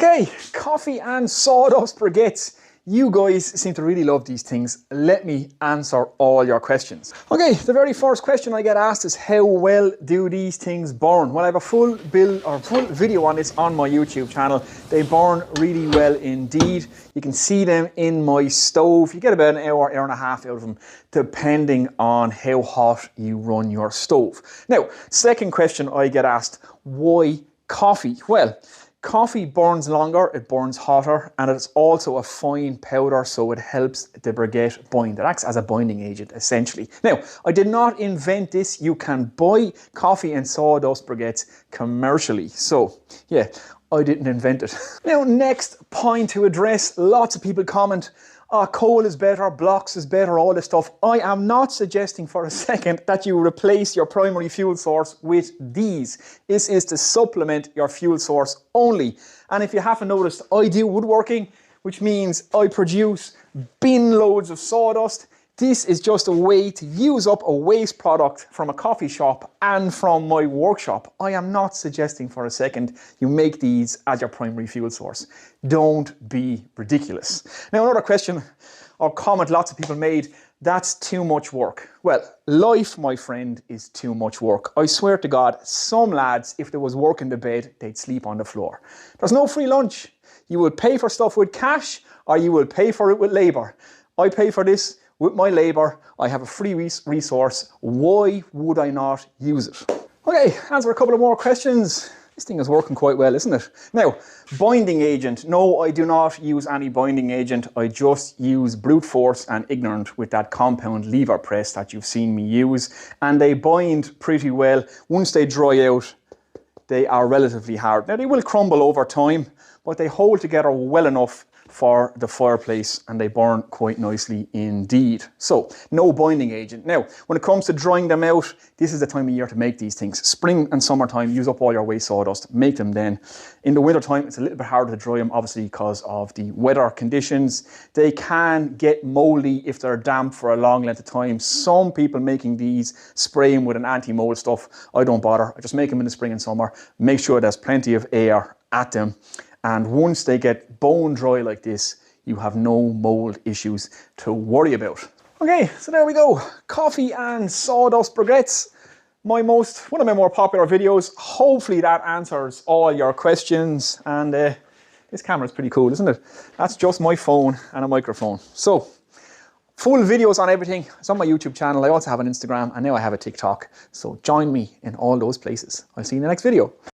Okay, coffee and sawdust briquettes. You guys seem to really love these things. Let me answer all your questions. Okay, the very first question I get asked is how well do these things burn? Well, I have a full video on this on my YouTube channel. They burn really well indeed. You can see them in my stove. You get about an hour, hour and a half out of them, depending on how hot you run your stove. Now, second question I get asked, why coffee? Well, coffee burns longer, it burns hotter, and it's also a fine powder, so it helps the briquette bind. It acts as a binding agent, essentially. Now, I did not invent this. You can buy coffee and sawdust briquettes commercially. So, yeah, I didn't invent it. Now, next point to address. Lots of people comment, coal is better, blocks is better, all this stuff. I am not suggesting for a second that you replace your primary fuel source with these. This is to supplement your fuel source only. And if you haven't noticed, I do woodworking, which means I produce bin loads of sawdust. This is just a way to use up a waste product from a coffee shop and from my workshop. I am not suggesting for a second you make these as your primary fuel source. Don't be ridiculous. Now, another question or comment lots of people made, that's too much work. Well, life, my friend, is too much work. I swear to God, some lads, if there was work in the bed, they'd sleep on the floor. There's no free lunch. You will pay for stuff with cash or you will pay for it with labor. I pay for this with my labor. I have a free resource. Why would I not use it? Okay, answer a couple of more questions. This thing is working quite well, isn't it? Now, binding agent. No, I do not use any binding agent. I just use brute force and ignorant with that compound lever press that you've seen me use. And they bind pretty well. Once they dry out, they are relatively hard. Now, they will crumble over time, but they hold together well enough for the fireplace and they burn quite nicely indeed. So, no binding agent. Now, when it comes to drying them out, this is the time of year to make these things. Spring and summertime, use up all your waste sawdust, make them then. In the wintertime, it's a little bit harder to dry them, obviously because of the weather conditions. They can get moldy if they're damp for a long length of time. Some people making these spray them with an anti-mold stuff. I don't bother. I just make them in the spring and summer. Make sure there's plenty of air at them. And once they get bone dry like this, you have no mold issues to worry about. Okay, so there we go. Coffee and sawdust briquettes. One of my more popular videos. Hopefully that answers all your questions. And this camera is pretty cool, isn't it? That's just my phone and a microphone. So, full videos on everything. It's on my YouTube channel. I also have an Instagram and now I have a TikTok. So join me in all those places. I'll see you in the next video.